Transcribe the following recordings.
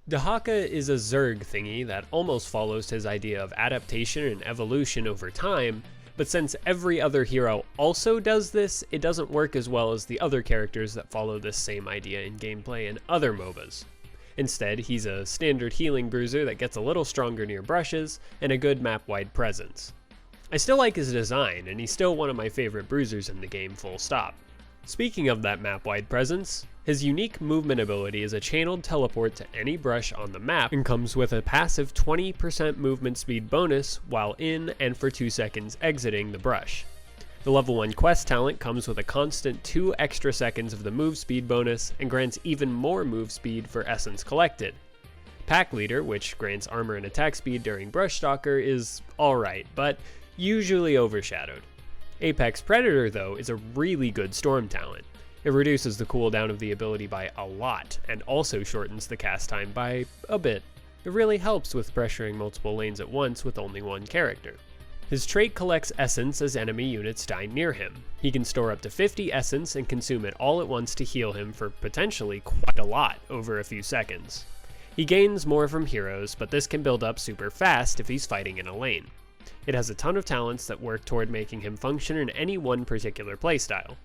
Dehaka is a Zerg thingy that almost follows his idea of adaptation and evolution over time, but since every other hero also does this, it doesn't work as well as the other characters that follow this same idea in gameplay in other MOBAs. Instead, he's a standard healing bruiser that gets a little stronger near brushes, and a good map-wide presence. I still like his design, and he's still one of my favorite bruisers in the game, full stop. Speaking of that map-wide presence, his unique movement ability is a channeled teleport to any brush on the map and comes with a passive 20% movement speed bonus while in and for 2 seconds exiting the brush. The level 1 quest talent comes with a constant 2 extra seconds of the move speed bonus and grants even more move speed for essence collected. Pack Leader, which grants armor and attack speed during Brush Stalker, is alright, but usually overshadowed. Apex Predator, though, is a really good storm talent. It reduces the cooldown of the ability by a lot, and also shortens the cast time by a bit. It really helps with pressuring multiple lanes at once with only one character. His trait collects essence as enemy units die near him. He can store up to 50 essence and consume it all at once to heal him for potentially quite a lot over a few seconds. He gains more from heroes, but this can build up super fast if he's fighting in a lane. It has a ton of talents that work toward making him function in any one particular playstyle.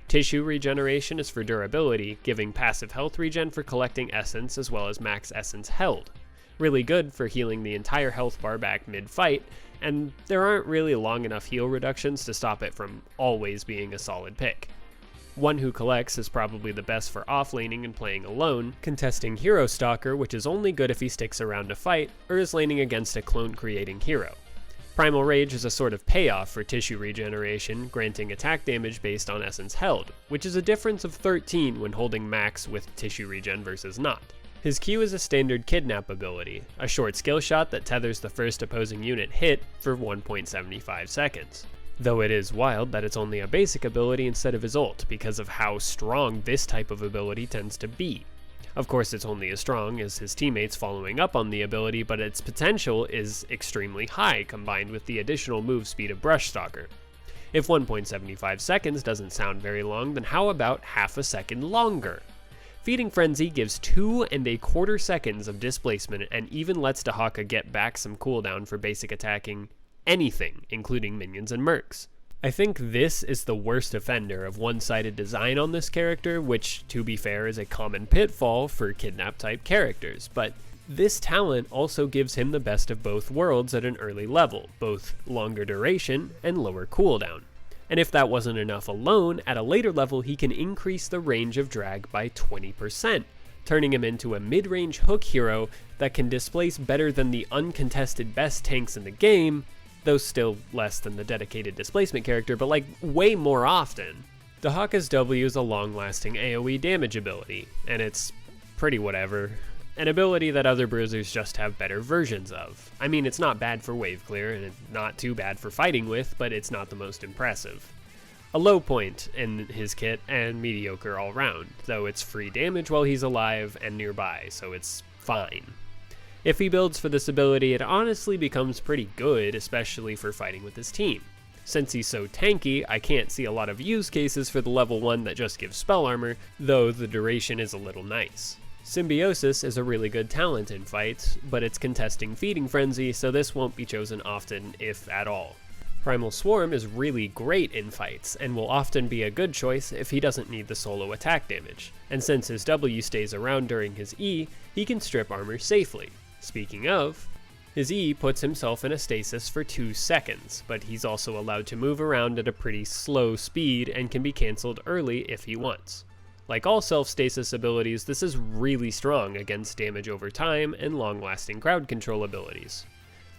Tissue regeneration is for durability, giving passive health regen for collecting essence as well as max essence held. Really good for healing the entire health bar back mid-fight, and there aren't really long enough heal reductions to stop it from always being a solid pick. One Who Collects is probably the best for offlaning and playing alone, contesting Hero Stalker, which is only good if he sticks around to fight, or is laning against a clone-creating hero. Primal Rage is a sort of payoff for tissue regeneration, granting attack damage based on essence held, which is a difference of 13 when holding max with tissue regen versus not. His Q is a standard kidnap ability, a short skill shot that tethers the first opposing unit hit for 1.75 seconds. Though it is wild that it's only a basic ability instead of his ult, because of how strong this type of ability tends to be. Of course, it's only as strong as his teammates following up on the ability, but its potential is extremely high combined with the additional move speed of Brush Stalker. If 1.75 seconds doesn't sound very long, then how about half a second longer? Feeding Frenzy gives 2.25 seconds of displacement and even lets Dehaka get back some cooldown for basic attacking anything, including minions and mercs. I think this is the worst offender of one-sided design on this character, which, to be fair, is a common pitfall for kidnap-type characters, but this talent also gives him the best of both worlds at an early level, both longer duration and lower cooldown. And if that wasn't enough alone, at a later level he can increase the range of drag by 20%, turning him into a mid-range hook hero that can displace better than the uncontested best tanks in the game, though still less than the dedicated displacement character, but like way more often. Dehaka's W is a long-lasting AoE damage ability, and it's pretty whatever. An ability that other bruisers just have better versions of. I mean, it's not bad for wave clear, and it's not too bad for fighting with, but it's not the most impressive. A low point in his kit, and mediocre all round, though it's free damage while he's alive and nearby, so it's fine. If he builds for this ability, it honestly becomes pretty good, especially for fighting with his team. Since he's so tanky, I can't see a lot of use cases for the level 1 that just gives spell armor, though the duration is a little nice. Symbiosis is a really good talent in fights, but it's contesting Feeding Frenzy, so this won't be chosen often, if at all. Primal Swarm is really great in fights, and will often be a good choice if he doesn't need the solo attack damage, and since his W stays around during his E, he can strip armor safely. Speaking of, his E puts himself in a stasis for 2 seconds, but he's also allowed to move around at a pretty slow speed and can be cancelled early if he wants. Like all self-stasis abilities, this is really strong against damage over time and long-lasting crowd control abilities.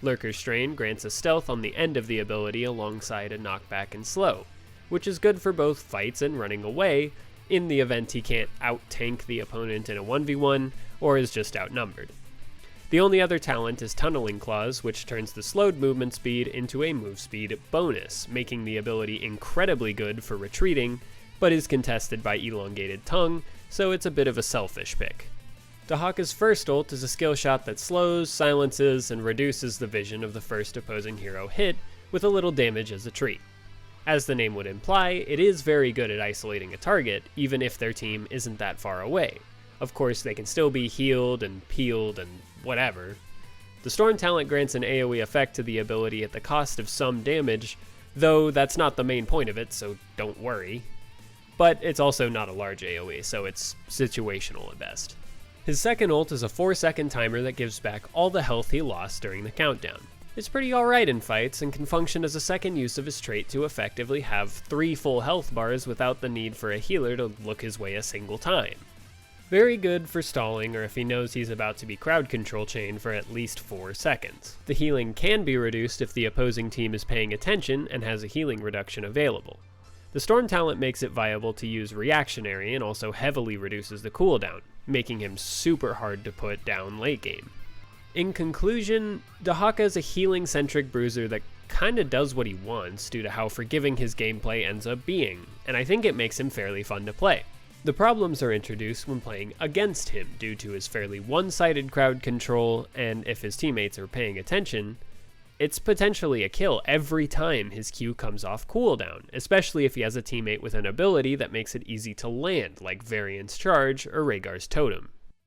Lurker Strain grants a stealth on the end of the ability alongside a knockback and slow, which is good for both fights and running away, in the event he can't out-tank the opponent in a 1v1 or is just outnumbered. The only other talent is Tunneling Claws, which turns the slowed movement speed into a move speed bonus, making the ability incredibly good for retreating, but is contested by Elongated Tongue, so it's a bit of a selfish pick. Dehaka's first ult is a skill shot that slows, silences, and reduces the vision of the first opposing hero hit, with a little damage as a treat. As the name would imply, it is very good at isolating a target, even if their team isn't that far away. Of course, they can still be healed and peeled and whatever. The Storm talent grants an AoE effect to the ability at the cost of some damage, though that's not the main point of it, so don't worry. But it's also not a large AoE, so it's situational at best. His second ult is a 4-second timer that gives back all the health he lost during the countdown. It's pretty alright in fights, and can function as a second use of his trait to effectively have 3 full health bars without the need for a healer to look his way a single time. Very good for stalling, or if he knows he's about to be crowd control chained for at least 4 seconds. The healing can be reduced if the opposing team is paying attention and has a healing reduction available. The Storm talent makes it viable to use reactionary and also heavily reduces the cooldown, making him super hard to put down late game. In conclusion, Dehaka is a healing-centric bruiser that kinda does what he wants due to how forgiving his gameplay ends up being, and I think it makes him fairly fun to play. The problems are introduced when playing against him due to his fairly one-sided crowd control, and if his teammates are paying attention, it's potentially a kill every time his Q comes off cooldown, especially if he has a teammate with an ability that makes it easy to land, like Variant's Charge or Rhaegar's Totem.